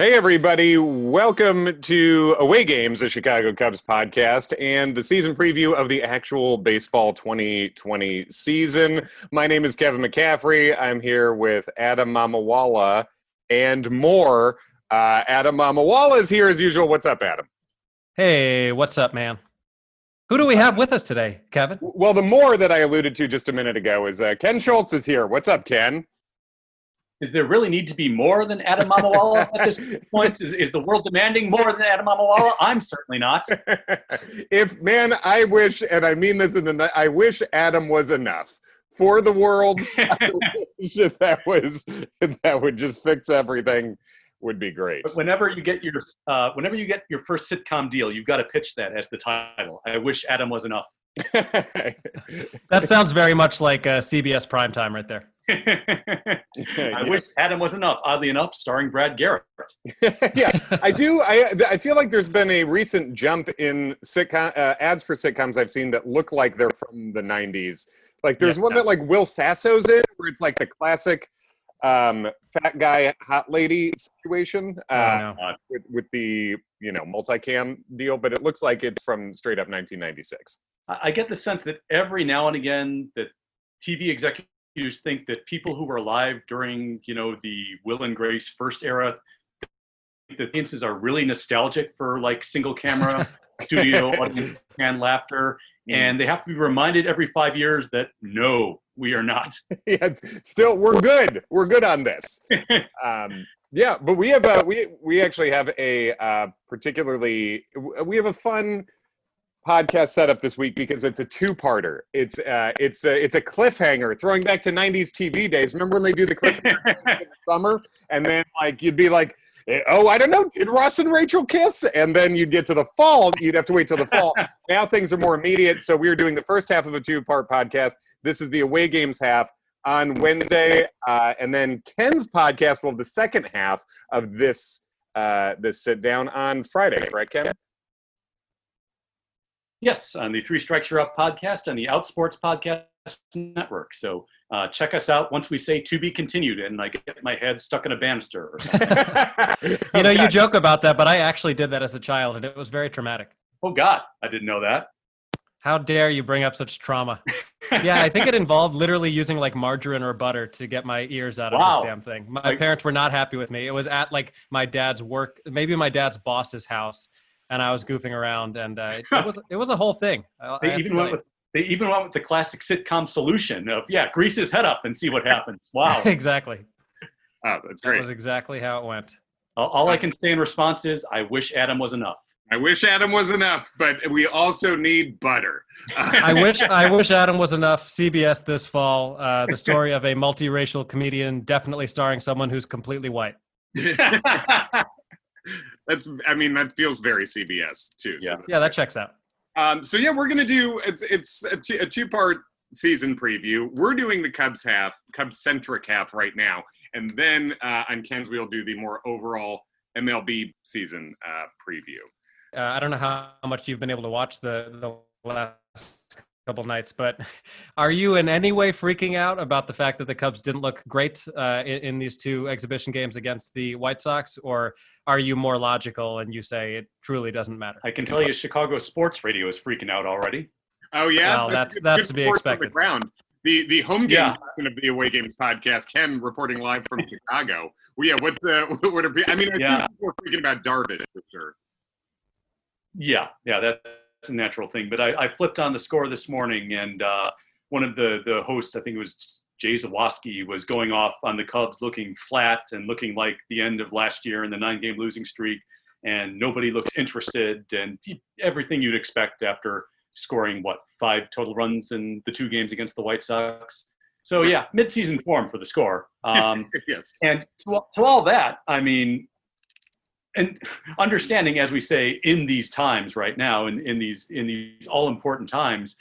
Hey, everybody. Welcome to Away Games, a Chicago Cubs podcast, and the season preview of the actual baseball 2020 season. My name is Kevin McCaffrey. I'm here with Adam Mamawala and more. Adam Mamawala is here as usual. What's up, Adam? Hey, what's up, man? Who do we have with us today, Kevin? Well, the more that I alluded to just a minute ago is Ken Schultz is here. What's up, Ken? Is there really need to be more than Adam Mamawala at this point? Is the world demanding more than Adam Mamawala? I'm certainly not. I wish, and I mean this I wish Adam was enough for the world. I wish that would just fix everything. Would be great. But whenever you get your first sitcom deal, you've got to pitch that as the title. I wish Adam was enough. That sounds very much like CBS primetime right there. I wish Adam was enough. Oddly enough, starring Brad Garrett. Yeah, I do. I feel like there's been a recent jump in sitcom ads for sitcoms I've seen that look like they're from the 90s. Like there's one that like Will Sasso's in, where it's like the classic fat guy, hot lady situation with the multicam deal, but it looks like it's from straight up 1996. I get the sense that every now and again that TV executives think that people who were alive during, the Will and Grace first era, the audiences are really nostalgic for like single camera studio audience and laughter. And they have to be reminded every 5 years that no, we are not. Yeah, still, we're good. We're good on this. Yeah, but we have we actually have a we have a fun podcast set up this week because it's a two-parter. It's a cliffhanger, throwing back to 90s TV days. Remember when they do the cliffhanger in the summer, and then like you'd be like, oh, I don't know, did Ross and Rachel kiss? And then you'd get to the fall, you'd have to wait till the fall. Now things are more immediate, so we're doing the first half of a two-part podcast. This is the Away Games half on Wednesday, and then Ken's podcast will have the second half of this sit down on Friday, right, Ken? Yes, on the Three Strikes You're Up podcast on the Outsports podcast network. So check us out once we say to be continued and I get my head stuck in a banister or something. You joke about that, but I actually did that as a child and it was very traumatic. Oh God, I didn't know that. How dare you bring up such trauma? Yeah, I think it involved literally using like margarine or butter to get my ears out of this damn thing. My parents were not happy with me. It was at like my dad's work, maybe my dad's boss's house. And I was goofing around, and it was a whole thing. They even went with the classic sitcom solution of grease his head up and see what happens. Wow, exactly. Oh, that's great. That was exactly how it went. All I can say in response is, I wish Adam was enough. I wish Adam was enough, but we also need butter. I wish Adam was enough. CBS this fall, the story of a multiracial comedian, definitely starring someone who's completely white. That feels very CBS too. Yeah, so that checks out. We're gonna do it's a two-part season preview. We're doing the Cubs centric half right now, and then on Ken's we'll do the more overall MLB season preview. I don't know how much you've been able to watch the last couple nights, but are you in any way freaking out about the fact that the Cubs didn't look great in these two exhibition games against the White Sox, or are you more logical and you say it truly doesn't matter? I can tell you Chicago sports radio is freaking out already. Oh yeah? Well, that's to be expected. The home game portion of the Away Games podcast, Ken reporting live from Chicago. Well, yeah, I see people are freaking about Darvish for sure. Yeah, that's a natural thing. But I flipped on the score this morning, and one of the hosts, I think it was Jay Zawoski, was going off on the Cubs looking flat and looking like the end of last year in the 9-game losing streak, and nobody looks interested, and everything you'd expect after scoring, 5 total runs in the 2 games against the White Sox. So, yeah, mid-season form for the score. Yes. And to all that, and understanding, as we say, in these times right now, in these all-important times,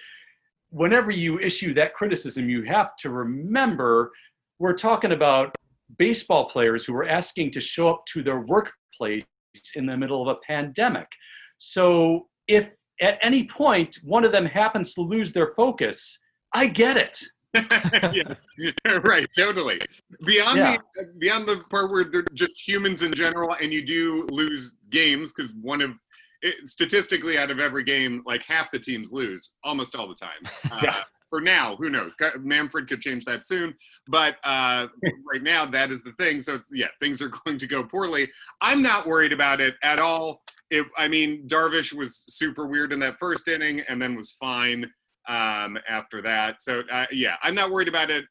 whenever you issue that criticism, you have to remember we're talking about baseball players who were asking to show up to their workplace in the middle of a pandemic. So if at any point one of them happens to lose their focus, I get it. Yes, right, totally. Beyond the part where they're just humans in general, and you do lose games because statistically out of every game, like half the teams lose almost all the time. For now, who knows? Manfred could change that soon, but right now that is the thing. So things are going to go poorly. I'm not worried about it at all. Darvish was super weird in that first inning, and then was fine after that. So I'm not worried about it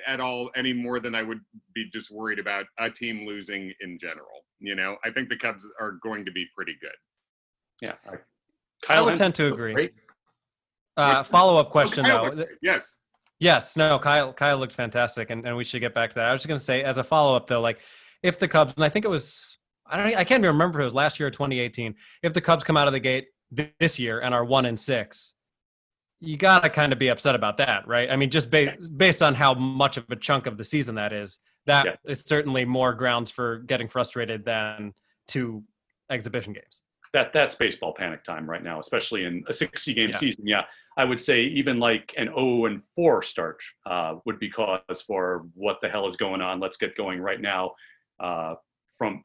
at all any more than I would be just worried about a team losing in general. I think the Cubs are going to be pretty good. Yeah, I would tend to agree. Follow-up question though. Yes. No, Kyle looked fantastic, and we should get back to that. I was just going to say, as a follow-up though, like if the Cubs, and I think it was, I can't even remember if it was last year or 2018. If the Cubs come out of the gate this year and are 1-6, you got to kind of be upset about that, right? I mean, just based on how much of a chunk of the season that is certainly more grounds for getting frustrated than 2 exhibition games. That's baseball panic time right now, especially in a 60-game season. Yeah, I would say even like an 0-4 start would be cause for what the hell is going on. Let's get going right now. From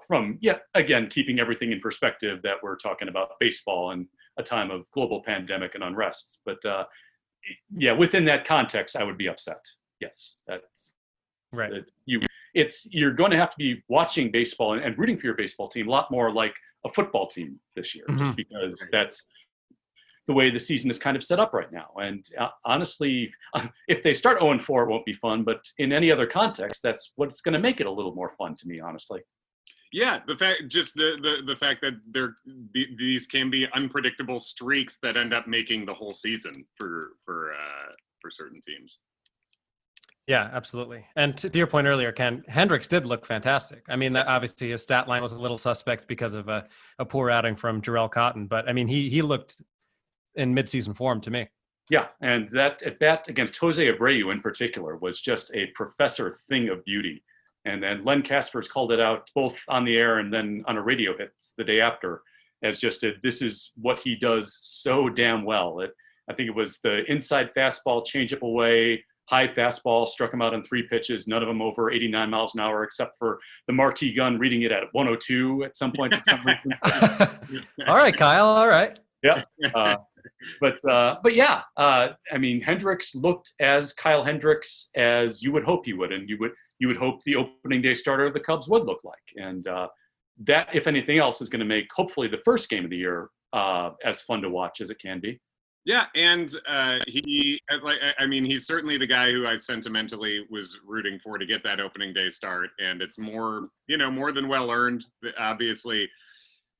again, keeping everything in perspective that we're talking about baseball and a time of global pandemic and unrest. But within that context, I would be upset. Yes, that's right. You're going to have to be watching baseball and rooting for your baseball team a lot more like a football team this year, just because that's the way the season is kind of set up right now. And honestly, if they start 0-4, it won't be fun. But in any other context, that's what's going to make it a little more fun to me, honestly. Yeah, the fact that these can be unpredictable streaks that end up making the whole season for certain teams. Yeah, absolutely. And to your point earlier, Ken, Hendricks did look fantastic. I mean, obviously his stat line was a little suspect because of a poor outing from Jarrell Cotton, but I mean, he looked in midseason form to me. Yeah, and that at bat against Jose Abreu in particular was just a professor thing of beauty. And then Len Kaspers called it out both on the air and then on a radio hit the day after as this is what he does so damn well. I think it was the inside fastball, changeup away, high fastball, struck him out on 3 pitches, none of them over 89 miles an hour, except for the marquee gun reading it at 102 at some point. For some reason. All right, Kyle. All right. Yeah. But yeah, I mean, Hendricks looked as Kyle Hendricks as you would hope he would, and you would hope the opening day starter of the Cubs would look like. And that, if anything else, is going to make hopefully the first game of the year as fun to watch as it can be. Yeah, and he's certainly the guy who I sentimentally was rooting for to get that opening day start, and it's more than well earned. Obviously,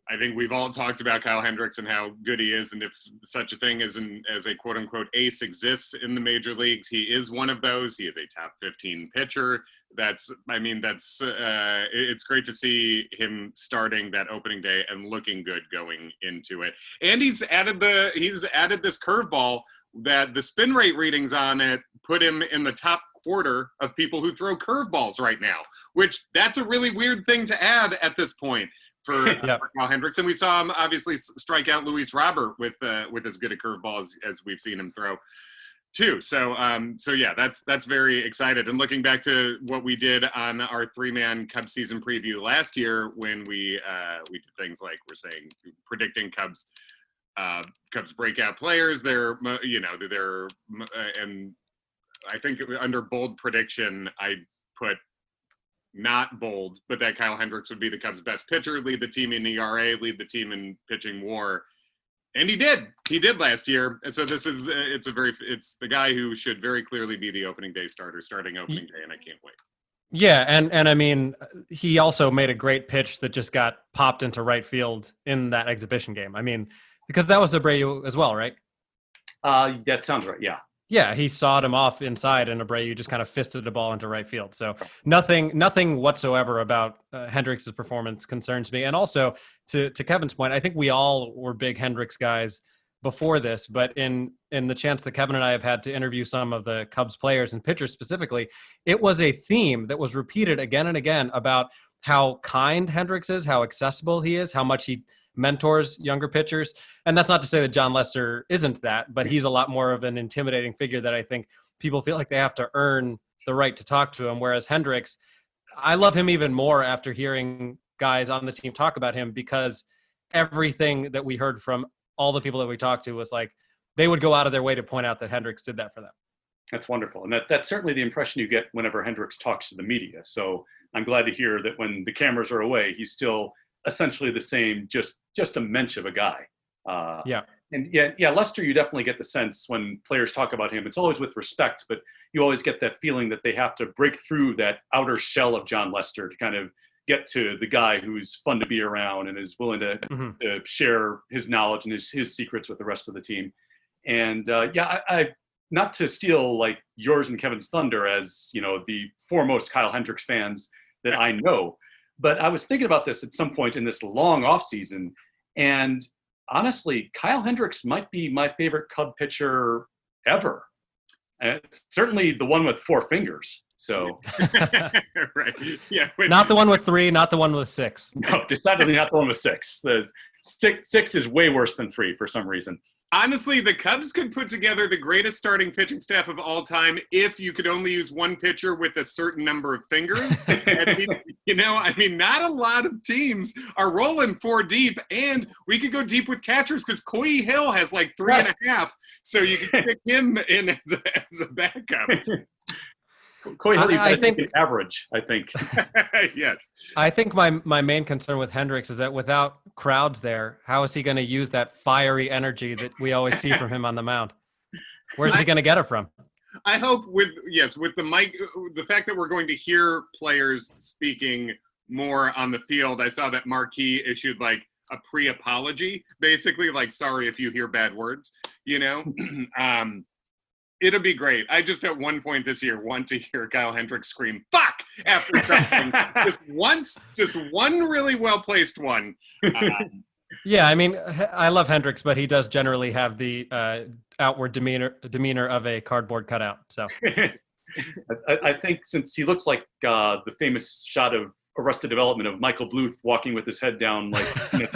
I think we've all talked about Kyle Hendricks and how good he is, and if such a thing as a quote unquote ace exists in the major leagues, he is one of those. He is a top 15 pitcher. It's great to see him starting that opening day and looking good going into it. And he's added this curveball that the spin rate readings on it put him in the top quarter of people who throw curveballs right now, which that's a really weird thing to add at this point. For Kyle Hendricks, and we saw him obviously strike out Luis Robert with as good a curveball as we've seen him throw too. So yeah, that's very excited. And looking back to what we did on our 3-man Cubs season preview last year, when we did things like we're saying predicting Cubs breakout players, and I think under bold prediction I put. Not bold, but that Kyle Hendricks would be the Cubs' best pitcher, lead the team in ERA, lead the team in pitching WAR, and he did. He did last year, and so it's the guy who should very clearly be the opening day starter, starting opening day, and I can't wait. Yeah, and I mean, he also made a great pitch that just got popped into right field in that exhibition game. I mean, because that was Abreu as well, right? That sounds right. Yeah. Yeah, he sawed him off inside, and Abreu just kind of fisted the ball into right field. So nothing whatsoever about Hendricks' performance concerns me. And also, to Kevin's point, I think we all were big Hendricks guys before this, but in the chance that Kevin and I have had to interview some of the Cubs players and pitchers specifically, it was a theme that was repeated again and again about how kind Hendricks is, how accessible he is, how much he mentors younger pitchers. And that's not to say that Jon Lester isn't that, but he's a lot more of an intimidating figure that I think people feel like they have to earn the right to talk to him. Whereas Hendricks, I love him even more after hearing guys on the team talk about him, because everything that we heard from all the people that we talked to was like, they would go out of their way to point out that Hendricks did that for them. That's wonderful. And that's certainly the impression you get whenever Hendricks talks to the media. So I'm glad to hear that when the cameras are away, he's still essentially the same, just a mensch of a guy. Yeah. And yeah, Lester, you definitely get the sense when players talk about him, it's always with respect, but you always get that feeling that they have to break through that outer shell of Jon Lester to kind of get to the guy who's fun to be around and is willing to share his knowledge and his secrets with the rest of the team. And I not to steal like yours and Kevin's thunder as, the foremost Kyle Hendricks fans that I know, but I was thinking about this at some point in this long off season, and honestly, Kyle Hendricks might be my favorite Cub pitcher ever. Certainly the one with 4 fingers. So, right. Yeah. Not the one with 3, not the one with 6. No, decidedly not the one with 6. The 6 is way worse than 3 for some reason. Honestly, the Cubs could put together the greatest starting pitching staff of all time if you could only use one pitcher with a certain number of fingers. Not a lot of teams are rolling 4 deep, and we could go deep with catchers because Coy Hill has like 3.5, so you can pick him in as a backup. Coy Hill, I think average, I think. Yes. I think my main concern with Hendricks is that without crowds there, how is he going to use that fiery energy that we always see from him on the mound? Where's he going to get it from? I hope with the mic, the fact that we're going to hear players speaking more on the field. I saw that Marquee issued like a pre-apology, basically like, sorry if you hear bad words, It'll be great. I just at one point this year want to hear Kyle Hendricks scream "fuck" after something. just one really well placed one. Yeah, I mean, I love Hendricks, but he does generally have the outward demeanor of a cardboard cutout. So, I think since he looks like the famous shot of Arrested Development of Michael Bluth walking with his head down like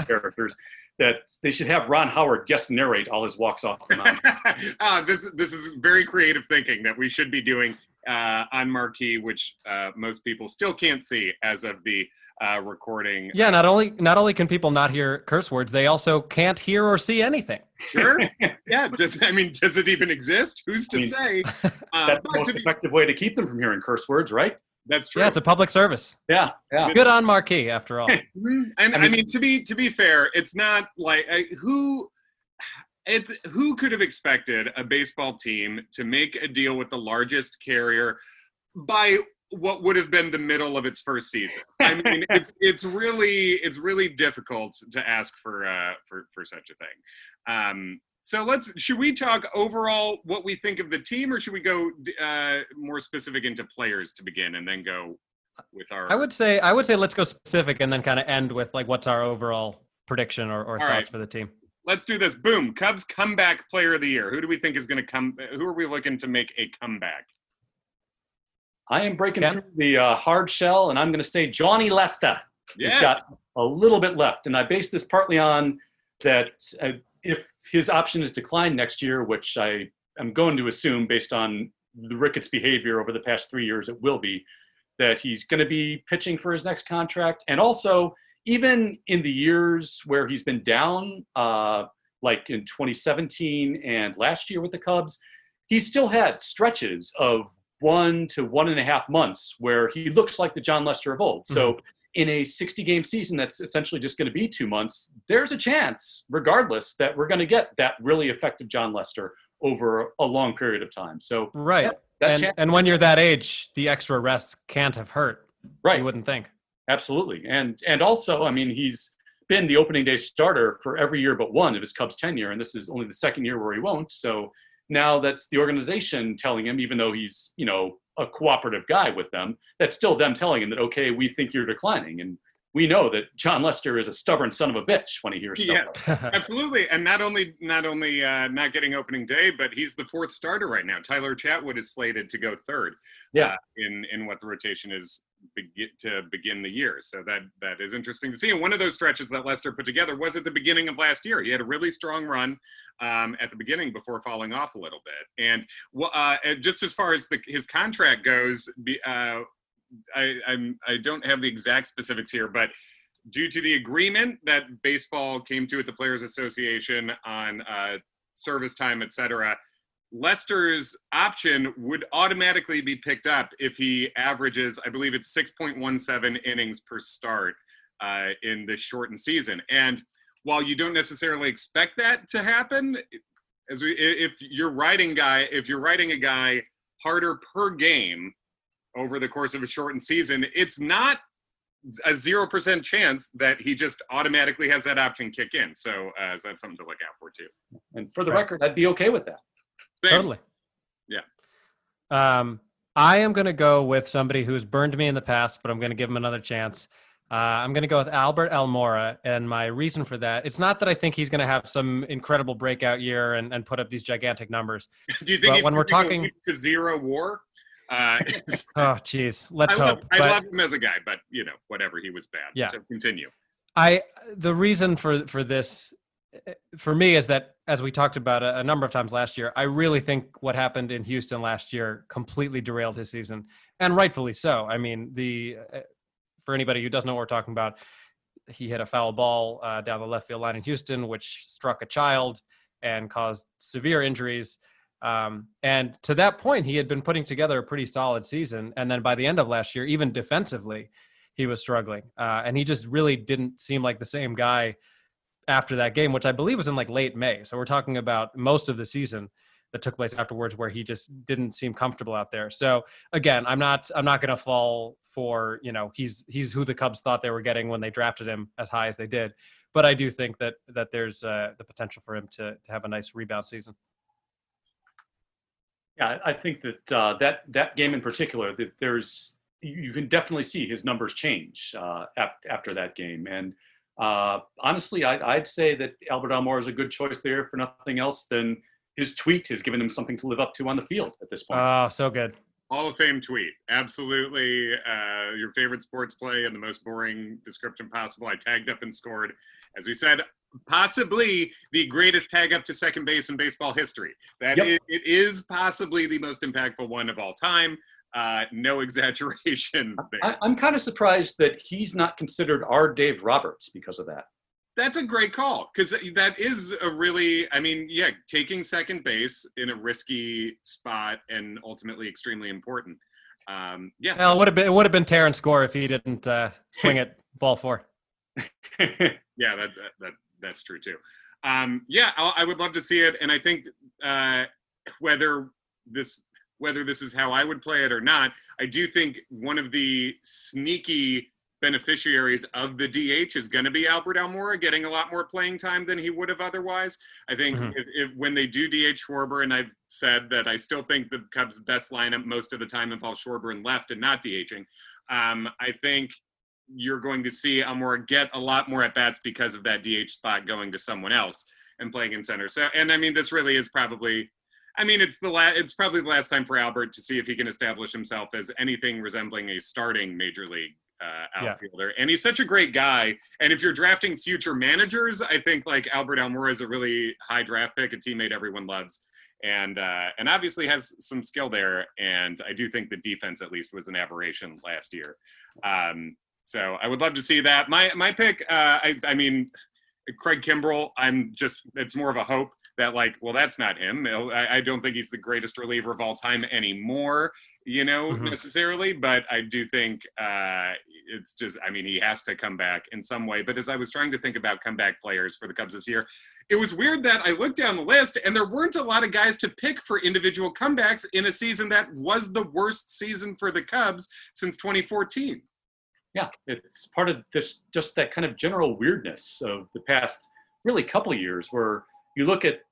characters, that they should have Ron Howard guest narrate all his walks off the mound. This is very creative thinking that we should be doing on Marquee, which most people still can't see as of the recording. Yeah, not only can people not hear curse words, they also can't hear or see anything. Sure. Yeah. Does it even exist? Who's to say? That's the most effective way to keep them from hearing curse words, right? That's true. Yeah, it's a public service. Yeah. Good on Marquee, after all. And I mean, to be fair, it's not like who could have expected a baseball team to make a deal with the largest carrier by what would have been the middle of its first season. I mean, it's really difficult to ask for such a thing. So should we talk overall what we think of the team, or should we go more specific into players to begin and then go with our? I would say let's go specific and then kind of end with like what's our overall prediction or thoughts right. for the team. Let's do this. Boom. Cubs comeback player of the year. Who do we think is going to come? Who are we looking to make a comeback? I am breaking through the hard shell, and I'm going to say Jon Lester. Yes. He's got a little bit left, and I base this partly on that if his option is declined next year, which I am going to assume based on the Ricketts behavior over the past 3 years, it will be, that he's going to be pitching for his next contract. And also, even in the years where he's been down, like in 2017 and last year with the Cubs, he still had stretches of 1 to 1.5 months where he looks like the Jon Lester of old. So in a 60-game season that's essentially just going to be 2 months, there's a chance, regardless, that we're going to get that really effective Jon Lester over a long period of time. So right. And when you're that age, the extra rest can't have hurt. Right. You wouldn't think. Absolutely. And also, I mean, he's been the opening day starter for every year but one of his Cubs tenure, and this is only the second year where he won't. So now that's the organization telling him, even though he's, a cooperative guy with them, that's still them telling him that, okay, we think you're declining. And we know that Jon Lester is a stubborn son of a bitch when he hears stuff. Yes, absolutely. And not only not getting opening day, but he's the fourth starter right now. Tyler Chatwood is slated to go third. In what the rotation is to begin the year. So that is interesting to see. And one of those stretches that Lester put together was at the beginning of last year. He had a really strong run at the beginning before falling off a little bit. And just as far as his contract goes, I don't have the exact specifics here, but due to the agreement that baseball came to at the Players Association on service time, et cetera, Lester's option would automatically be picked up if he averages, I believe it's 6.17 innings per start in this shortened season. And while you don't necessarily expect that to happen, if you're writing a guy harder per game over the course of a shortened season, it's not a 0% chance that he just automatically has that option kick in. So that's something to look out for too. And for the record, I'd be okay with that. Same. Totally. Yeah. I am going to go with somebody who's burned me in the past, but I'm going to give him another chance. I'm going to go with Albert Almora, and my reason for that, it's not that I think he's going to have some incredible breakout year and put up these gigantic numbers. Do you think when we're talking to zero WAR? Oh, geez. Let's hope. I love him as a guy, but whatever, he was bad. Yeah. So continue. The reason for this, for me, is that, as we talked about a number of times last year, I really think what happened in Houston last year completely derailed his season, and rightfully so. I mean, for anybody who doesn't know what we're talking about, he hit a foul ball down the left field line in Houston, which struck a child and caused severe injuries. And to that point, he had been putting together a pretty solid season. And then by the end of last year, even defensively, he was struggling. And he just really didn't seem like the same guy after that game, which I believe was in like late May. So we're talking about most of the season that took place afterwards, where he just didn't seem comfortable out there. So again, I'm not going to fall for, he's who the Cubs thought they were getting when they drafted him as high as they did. But I do think that there's the potential for him to have a nice rebound season. Yeah, I think that that game in particular, that you can definitely see his numbers change after that game. And honestly, I'd say that Albert Almora is a good choice there, for nothing else than his tweet has given him something to live up to on the field at this point. Oh, so good. Hall of Fame tweet. Absolutely. Your favorite sports play and the most boring description possible. I tagged up and scored. As we said, possibly the greatest tag up to second base in baseball history. It is possibly the most impactful one of all time. No exaggeration there. I'm kind of surprised that he's not considered our Dave Roberts because of that. That's a great call, because that is a really, taking second base in a risky spot and ultimately extremely important. Well, it would have been Terrence Gore if he didn't swing it ball four. Yeah, that's true too. I would love to see it, and I think whether this is how I would play it or not, I do think one of the sneaky beneficiaries of the DH is going to be Albert Almora, getting a lot more playing time than he would have otherwise. I think if when they do DH Schwarber, and I've said that I still think the Cubs' best lineup most of the time involves Schwarber and left and not DHing, I think you're going to see Almora get a lot more at-bats because of that DH spot going to someone else and playing in center. So, and I mean, this really is probably, it's probably the last time for Albert to see if he can establish himself as anything resembling a starting major league outfielder. And he's such a great guy. And if you're drafting future managers, I think like Albert Almora is a really high draft pick, a teammate everyone loves, and obviously has some skill there. And I do think the defense at least was an aberration last year. So I would love to see that. My pick, Craig Kimbrel, it's more of a hope that that's not him. I don't think he's the greatest reliever of all time anymore, necessarily, but I do think it's just, he has to come back in some way. But as I was trying to think about comeback players for the Cubs this year, it was weird that I looked down the list and there weren't a lot of guys to pick for individual comebacks in a season that was the worst season for the Cubs since 2014. Yeah, it's part of this, just that kind of general weirdness of the past really couple of years, where you look at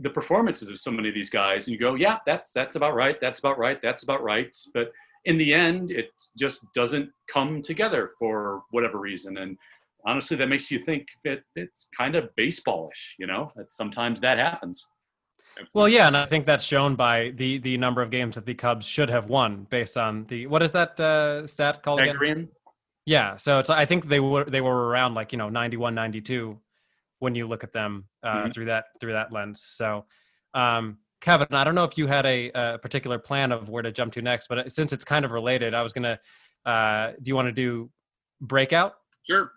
the performances of so many of these guys and you go, yeah, that's about right. That's about right. That's about right. But in the end, it just doesn't come together for whatever reason. And honestly, that makes you think that it's kind of baseballish, that sometimes that happens. Well, yeah, and I think that's shown by the number of games that the Cubs should have won based on what is that stat called again? Yeah, so I think they were around 91, 92 when you look at them through that lens. So, Kevin, I don't know if you had a particular plan of where to jump to next, but since it's kind of related, I was gonna. Do you want to do breakout? Sure.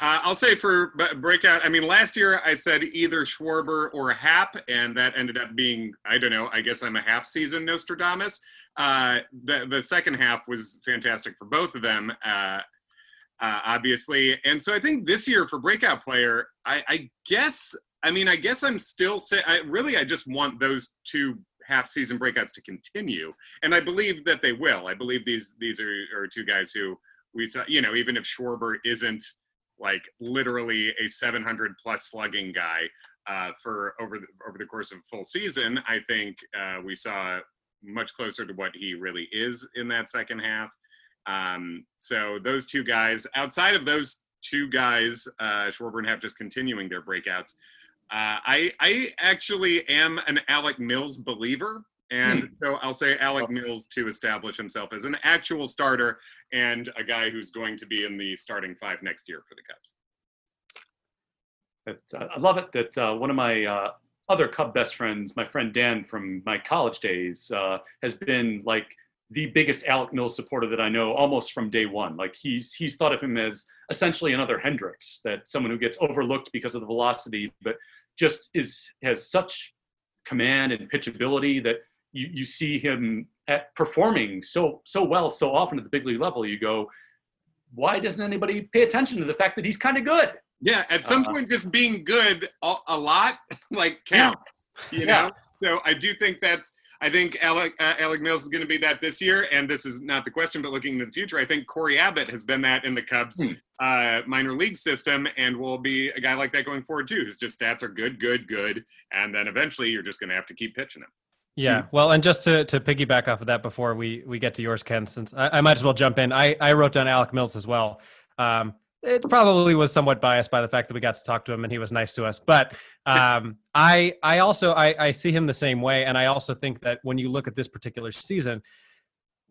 I'll say for breakout, I mean, last year I said either Schwarber or Happ, and that ended up being, I don't know, I guess I'm a half-season Nostradamus. The second half was fantastic for both of them, obviously. And so I think this year for breakout player, I guess I'm still saying, I just want those two half-season breakouts to continue, and I believe that they will. I believe these are two guys who we saw, even if Schwarber isn't literally a 700 plus slugging guy for over the course of a full season, I think we saw much closer to what he really is in that second half. So those two guys, outside of those two guys, Schwarber and Happ just continuing their breakouts. I actually am an Alec Mills believer. And so I'll say Alec Mills to establish himself as an actual starter and a guy who's going to be in the starting five next year for the Cubs. I love it that one of my other Cub best friends, my friend Dan from my college days, has been the biggest Alec Mills supporter that I know almost from day one. He's thought of him as essentially another Hendricks, that someone who gets overlooked because of the velocity, but just has such command and pitchability that you see him performing so well so often at the big league level. You go, why doesn't anybody pay attention to the fact that he's kind of good? Yeah, at some point, just being good a lot counts. You know. So I do think I think Alec Mills is going to be that this year, and this is not the question, but looking into the future, I think Corey Abbott has been that in the Cubs minor league system, and will be a guy like that going forward too, whose just stats are good, and then eventually you're just going to have to keep pitching him. Yeah, well, and just to piggyback off of that before we get to yours, Ken, since I might as well jump in. I wrote down Alec Mills as well. It probably was somewhat biased by the fact that we got to talk to him and he was nice to us. But I also see him the same way, and I also think that when you look at this particular season,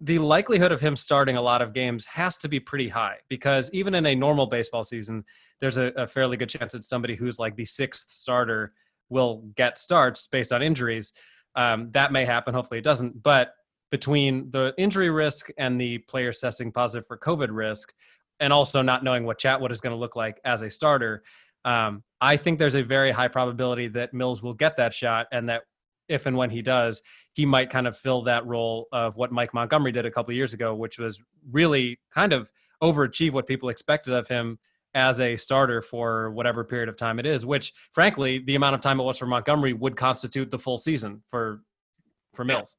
the likelihood of him starting a lot of games has to be pretty high, because even in a normal baseball season, there's a fairly good chance that somebody who's the sixth starter will get starts based on injuries. That may happen. Hopefully it doesn't. But between the injury risk and the players testing positive for COVID risk, and also not knowing what Chatwood is going to look like as a starter, I think there's a very high probability that Mills will get that shot, and that if and when he does, he might kind of fill that role of what Mike Montgomery did a couple of years ago, which was really kind of overachieve what people expected of him as a starter for whatever period of time it is, which frankly, the amount of time it was for Montgomery would constitute the full season for Mills.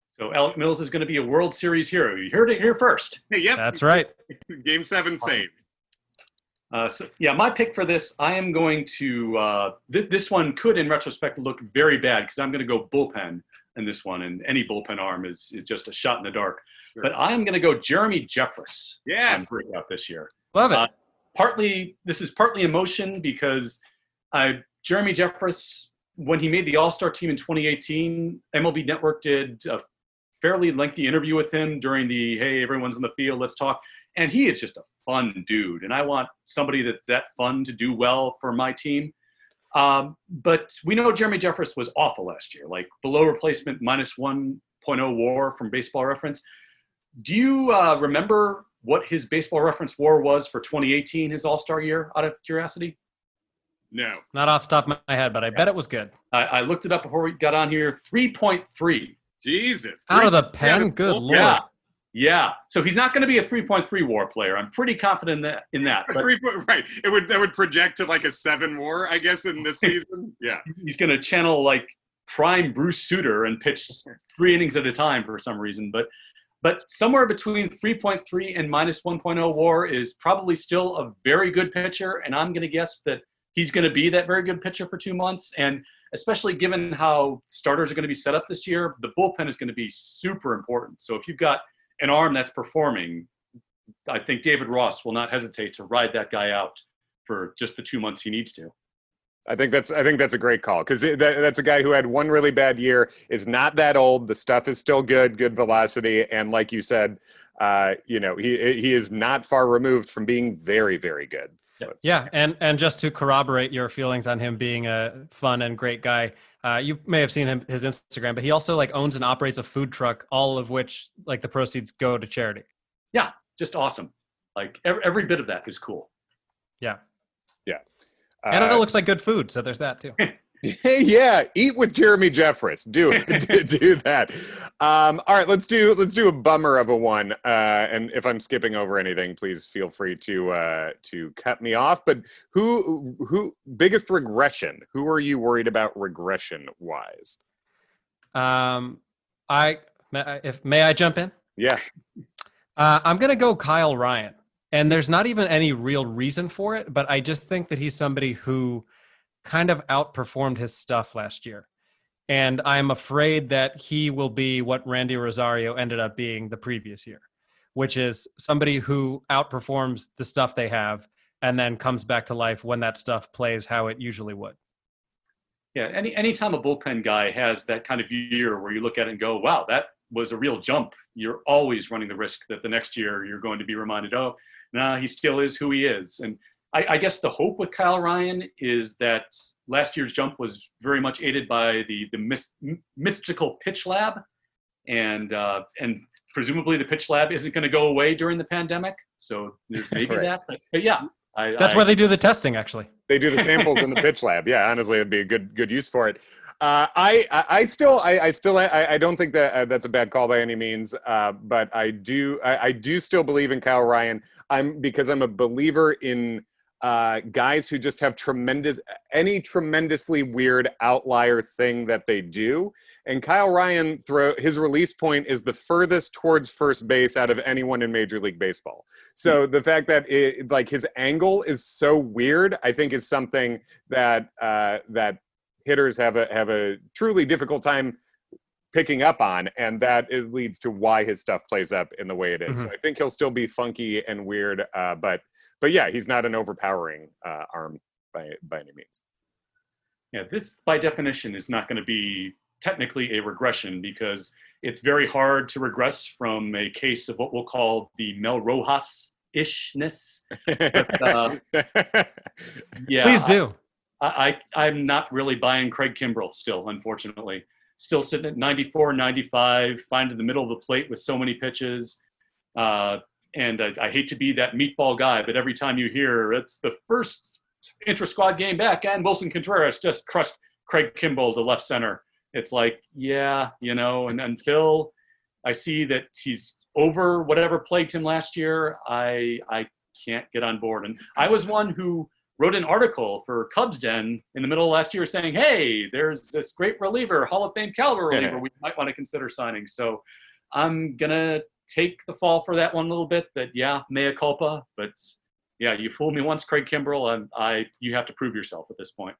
So Alec Mills is going to be a World Series hero. You heard it here first. Yep. That's right. Game 7 saved. My pick for this, I am going to, this one could in retrospect look very bad, because I'm going to go bullpen in this one, and any bullpen arm is just a shot in the dark. Sure. But I am going to go Jeremy Jeffress on breakout this year. Love it. This is partly emotion, because Jeremy Jeffress, when he made the All-Star team in 2018, MLB Network did a fairly lengthy interview with him during the, hey, everyone's in the field, let's talk. And he is just a fun dude. And I want somebody that's that fun to do well for my team. But we know Jeremy Jeffress was awful last year, below replacement, minus 1.0 WAR from Baseball Reference. Do you remember what his Baseball Reference WAR was for 2018, his All-Star year, out of curiosity? No. Not off the top of my head, but I bet it was good. I looked it up before we got on here. 3.3. Jesus. Out of the pen? Good Lord. Yeah. So he's not going to be a 3.3 WAR player. I'm pretty confident in that. But right. That would project to a 7 WAR, I guess, in this season. Yeah. He's going to channel prime Bruce Sutter and pitch 3 innings at a time for some reason. But somewhere between 3.3 and minus 1.0 WAR is probably still a very good pitcher. And I'm going to guess that he's going to be that very good pitcher for 2 months. And especially given how starters are going to be set up this year, the bullpen is going to be super important. So if you've got an arm that's performing, I think David Ross will not hesitate to ride that guy out for just the 2 months he needs to. I think that's a great call, because that's a guy who had one really bad year, is not that old. The stuff is still good velocity, and like you said, he is not far removed from being very, very good. Yeah, and just to corroborate your feelings on him being a fun and great guy, you may have seen his Instagram, but he also like owns and operates a food truck, all of which like the proceeds go to charity. Yeah, just awesome. Like every bit of that is cool. Yeah. Yeah. And it looks like good food, so there's that too. Yeah, eat with Jeremy Jeffress. Do that. All right, let's do a bummer of a one. And if I'm skipping over anything, please feel free to cut me off. But who biggest regression? Who are you worried about regression wise? May I jump in? Yeah. I'm gonna go Kyle Ryan. And there's not even any real reason for it, but I just think that he's somebody who kind of outperformed his stuff last year. And I'm afraid that he will be what Randy Rosario ended up being the previous year, which is somebody who outperforms the stuff they have and then comes back to life when that stuff plays how it usually would. Yeah, anytime a bullpen guy has that kind of year where you look at it and go, wow, that was a real jump, you're always running the risk that the next year you're going to be reminded, oh, nah, he still is who he is. And I guess the hope with Kyle Ryan is that last year's jump was very much aided by the mystical pitch lab. And presumably the pitch lab isn't going to go away during the pandemic. So there's maybe right. that. But yeah. That's where they do the testing, actually. They do the samples in the pitch lab. Yeah, honestly, it'd be a good use for it. I don't think that that's a bad call by any means, but I do still believe in Kyle Ryan. Because I'm a believer in guys who just have tremendously weird outlier thing that they do. And Kyle Ryan, his release point is the furthest towards first base out of anyone in Major League Baseball. So the fact that his angle is so weird, I think is something that hitters have a truly difficult time picking up on, and that it leads to why his stuff plays up in the way it is. Mm-hmm. So I think he'll still be funky and weird, but yeah, he's not an overpowering arm by any means. Yeah, this by definition is not going to be technically a regression, because it's very hard to regress from a case of what we'll call the Mel Rojas-ishness. Yeah, please do. I'm not really buying Craig Kimbrel still, unfortunately. Still sitting at 94, 95, finding the middle of the plate with so many pitches. And I hate to be that meatball guy, but every time you hear it's the first intra-squad game back and Wilson Contreras just crushed Craig Kimbrel to left center, it's like, yeah, and until I see that he's over whatever plagued him last year, I can't get on board. And I was one who wrote an article for Cubs Den in the middle of last year saying, hey, there's this great reliever, Hall of Fame caliber reliever we might want to consider signing. So I'm going to take the fall for that one a little bit, that, yeah, mea culpa. But, yeah, you fooled me once, Craig Kimbrel, and you have to prove yourself at this point.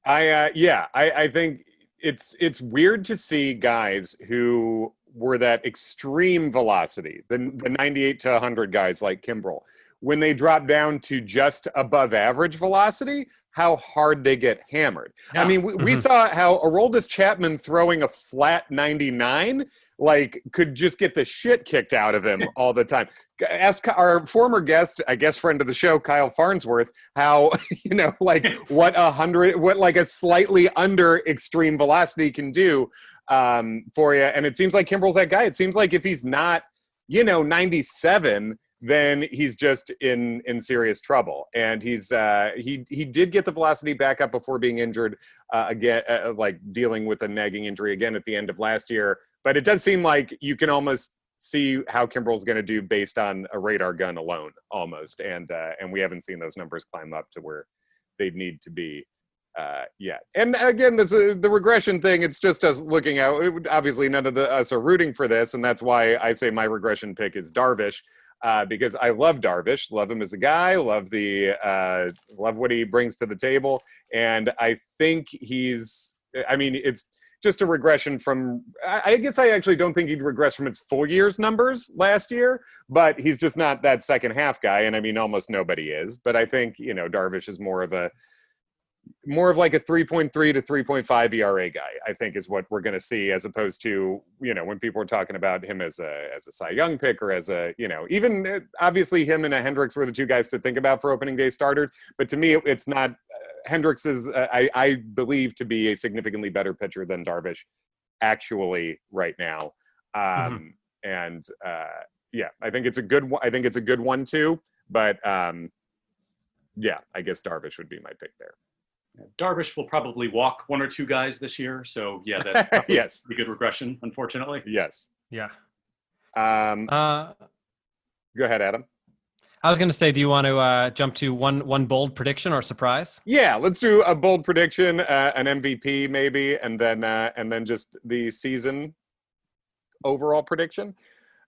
I think it's weird to see guys who were that extreme velocity, the 98 to 100 guys like Kimbrel, when they drop down to just above average velocity, how hard they get hammered. Yeah. I mean, we saw how Aroldis Chapman throwing a flat 99, could just get the shit kicked out of him all the time. Ask our former guest, I guess friend of the show, Kyle Farnsworth, how, what a slightly under extreme velocity can do for you. And it seems like Kimbrel's that guy. It seems like if he's not, 97, then he's just in serious trouble. And he did get the velocity back up before being injured again, dealing with a nagging injury again at the end of last year. But it does seem like you can almost see how Kimbrel's going to do based on a radar gun alone, almost. And we haven't seen those numbers climb up to where they'd need to be yet. And again, the regression thing, it's just us looking out. Obviously, none of us are rooting for this, and that's why I say my regression pick is Darvish. Because I love Darvish, love him as a guy, love what he brings to the table, and I think it's just a regression from, I guess I actually don't think he'd regress from his full year's numbers last year, but he's just not that second half guy. And I mean, almost nobody is, but I think, you know, Darvish is more of like a 3.3 to 3.5 ERA guy, I think is what we're going to see, as opposed to, you know, when people are talking about him as a Cy Young pick or as a, you know, even obviously him and a Hendricks were the two guys to think about for opening day starters. But to me, it's not, Hendricks is, I believe, to be a significantly better pitcher than Darvish actually right now. And yeah, I think it's a good one too, but yeah, I guess Darvish would be my pick there. Darvish will probably walk one or two guys this year. So yeah, that's probably yes, a good regression, unfortunately. Yes. Yeah. Go ahead, Adam. I was going to say, do you want to jump to one bold prediction or surprise? Yeah, let's do a bold prediction, an MVP maybe, and then just the season overall prediction.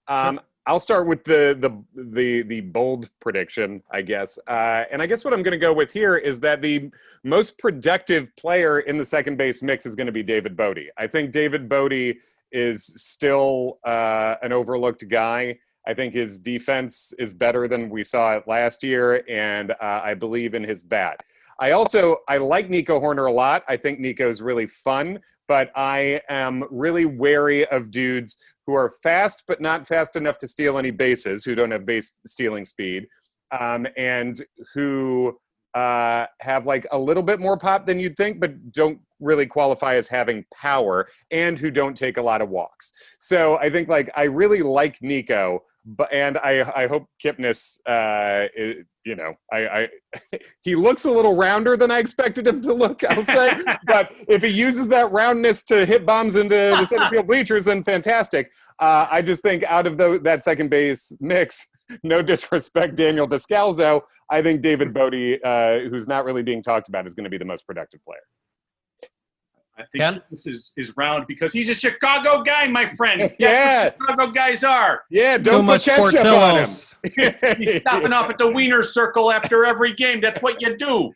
Sure. I'll start with the bold prediction, I guess. And I guess what I'm going to go with here is that the most productive player in the second base mix is going to be David Bote. I think David Bote is still an overlooked guy. I think his defense is better than we saw it last year, and I believe in his bat. I like Nico Horner a lot. I think Nico's really fun, but I am really wary of dudes who are fast but not fast enough to steal any bases, who don't have base stealing speed, and who have like a little bit more pop than you'd think, but don't really qualify as having power, and who don't take a lot of walks. So I think like I really like Nico, and I hope Kipnis, you know, he looks a little rounder than I expected him to look, I'll say. But if he uses that roundness to hit bombs into the center field bleachers, then fantastic. I just think out of that second base mix, no disrespect, Daniel Descalzo, I think David Bote, who's not really being talked about, is going to be the most productive player. I think this is round because he's a Chicago guy, my friend. Yeah. That's what Chicago guys are. Yeah, don't put ketchup on him. He's stopping off at the Wiener Circle after every game. That's what you do.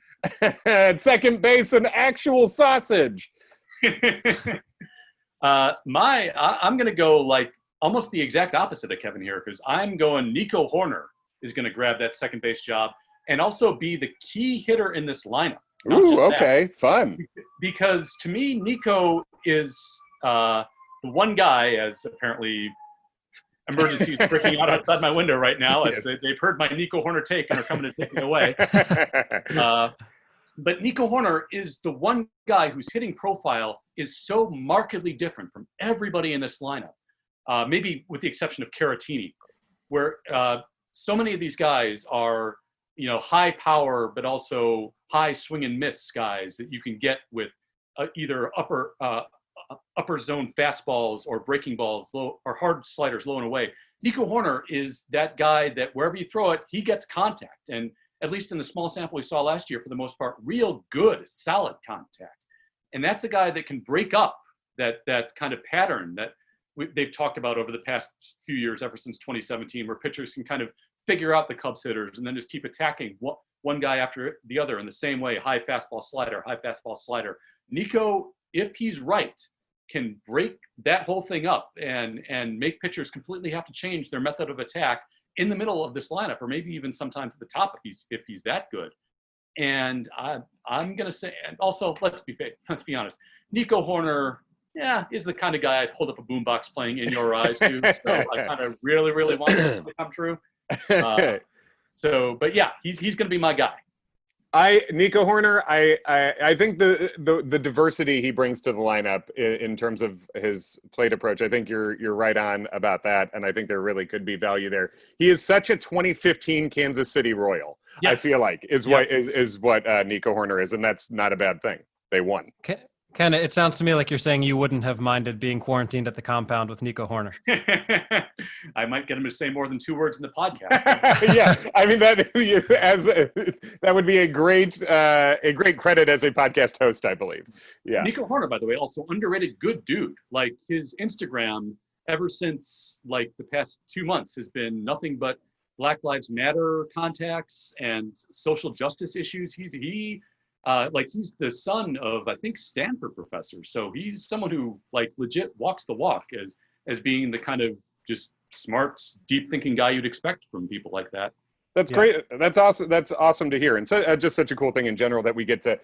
At second base, an actual sausage. I'm going to go like almost the exact opposite of Kevin here, because I'm going Nico Horner is going to grab that second base job and also be the key hitter in this lineup. Ooh, okay, fun. Because to me, Nico is the one guy, as apparently emergency is breaking out outside my window right now. Yes. They've heard my Nico Horner take and are coming to take me away. But Nico Horner is the one guy whose hitting profile is so markedly different from everybody in this lineup, maybe with the exception of Caratini, where so many of these guys are, you know, high power, but also high swing and miss guys that you can get with either upper zone fastballs or breaking balls, low or hard sliders low and away. Nico Horner is that guy that wherever you throw it, he gets contact. And at least in the small sample we saw last year, for the most part, real good, solid contact. And that's a guy that can break up that kind of pattern that they've talked about over the past few years, ever since 2017, where pitchers can kind of figure out the Cubs hitters and then just keep attacking one guy after the other in the same way, high fastball slider. Nico, if he's right, can break that whole thing up and make pitchers completely have to change their method of attack in the middle of this lineup, or maybe even sometimes at the top if he's that good. And I'm going to say, and also let's be honest, Nico Horner, is the kind of guy I'd hold up a boombox playing In Your Eyes to. So I kind of really, really want it to come true. But yeah, he's going to be my guy. Nico Horner, I think the diversity he brings to the lineup in terms of his plate approach, I think you're right on about that, and I think there really could be value there. He is such a 2015 Kansas City Royal. Yes. I feel like is what Nico Horner is, and that's not a bad thing. They won. Ken, it sounds to me like you're saying you wouldn't have minded being quarantined at the compound with Nico Horner. I might get him to say more than 2 words in the podcast. Yeah, I mean that would be a great credit as a podcast host, I believe. Yeah, Nico Horner, by the way, also underrated good dude. Like his Instagram, ever since like the past 2 months, has been nothing but Black Lives Matter contacts and social justice issues. He like he's the son of, I think, Stanford professor. So he's someone who like legit walks the walk as being the kind of just smart, deep thinking guy you'd expect from people like that. That's great. That's awesome. That's awesome to hear. And so just such a cool thing in general that we get to,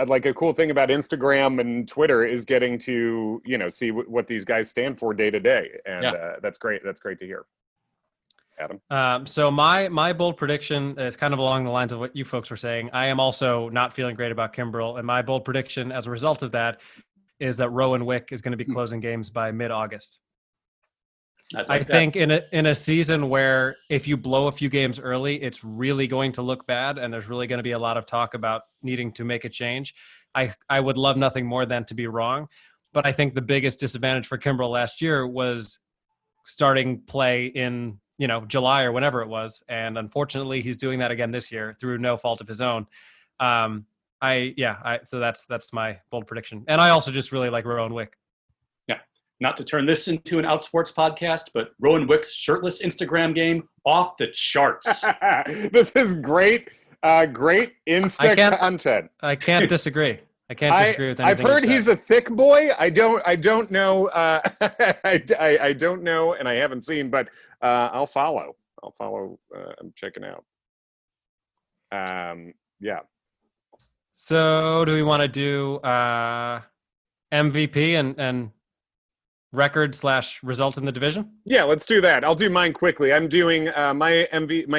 like a cool thing about Instagram and Twitter is getting to, see what these guys stand for day to day. And that's great. That's great to hear. Adam? So my bold prediction is kind of along the lines of what you folks were saying. I am also not feeling great about Kimbrel. And my bold prediction as a result of that is that Rowan Wick is going to be closing games by mid-August. I think in a season where if you blow a few games early, it's really going to look bad, and there's really going to be a lot of talk about needing to make a change. I would love nothing more than to be wrong, but I think the biggest disadvantage for Kimbrel last year was starting play in July or whenever it was, and unfortunately he's doing that again this year through no fault of his own. So that's my bold prediction, and I also just really like Rowan Wick. Not to turn this into an Outsports podcast, but Rowan Wick's shirtless Instagram game off the charts. This is great, great Insta content. I can't disagree. I can't disagree with anything. I've heard he's a thick boy. I don't know. I don't know, and I haven't seen, but I'll follow. I'm checking out. Yeah. So, do we want to do MVP and record/result in the division? Yeah, let's do that. I'll do mine quickly. I'm doing my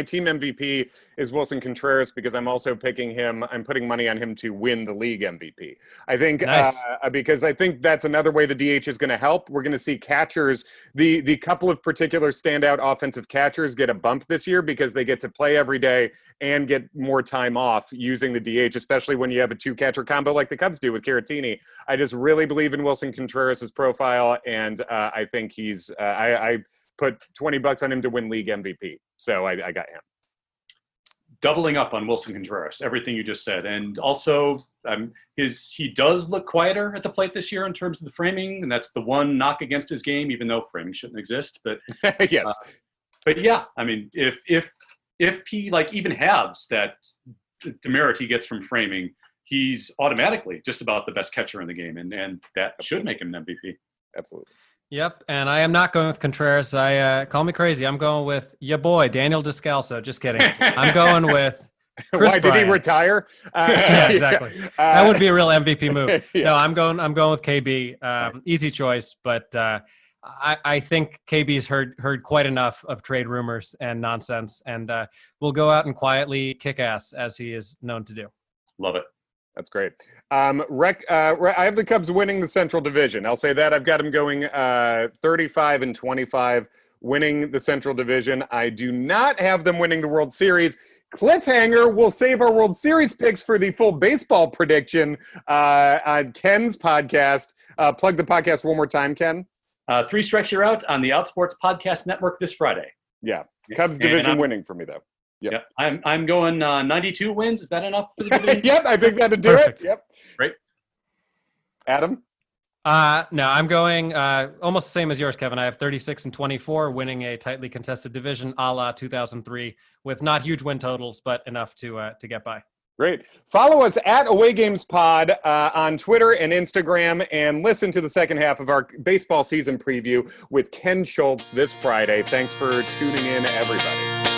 team MVP is Wilson Contreras because I'm also picking him. I'm putting money on him to win the league MVP. I think because I think that's another way the DH is going to help. We're going to see catchers, the couple of particular standout offensive catchers get a bump this year because they get to play every day and get more time off using the DH, especially when you have a two-catcher combo like the Cubs do with Caratini. I just really believe in Wilson Contreras' profile, and I think he's I put $20 on him to win league MVP. So I got him. Doubling up on Wilson Contreras, everything you just said. And also, he does look quieter at the plate this year in terms of the framing, and that's the one knock against his game, even though framing shouldn't exist. But yes. But yeah, I mean, if he like even halves that demerit he gets from framing, he's automatically just about the best catcher in the game, and that should make him an MVP. Absolutely. Yep, and I am not going with Contreras. Call me crazy. I'm going with your boy, Daniel Descalso. Just kidding. I'm going with Chris Why, Bryant. did he retire? Yeah, exactly. That would be a real MVP move. Yeah. No, I'm going with KB. Easy choice, but I think KB's heard quite enough of trade rumors and nonsense, and will go out and quietly kick ass as he is known to do. Love it. That's great. I have the Cubs winning the Central Division. I'll say that. I've got them going 35-25, winning the Central Division. I do not have them winning the World Series. Cliffhanger, we'll save our World Series picks for the full baseball prediction on Ken's podcast. Plug the podcast one more time, Ken. 3 strikes you're out on the Outsports Podcast Network this Friday. Yeah. Cubs division winning for me, though. Yep. Yeah, I'm going 92 wins. Is that enough for the division? Yep, I think that'd do it. Yep. Great. Adam? No, I'm going almost the same as yours, Kevin. I have 36-24, winning a tightly contested division, a la 2003, with not huge win totals, but enough to get by. Great. Follow us at Away Games Pod on Twitter and Instagram, and listen to the second half of our baseball season preview with Ken Schultz this Friday. Thanks for tuning in, everybody.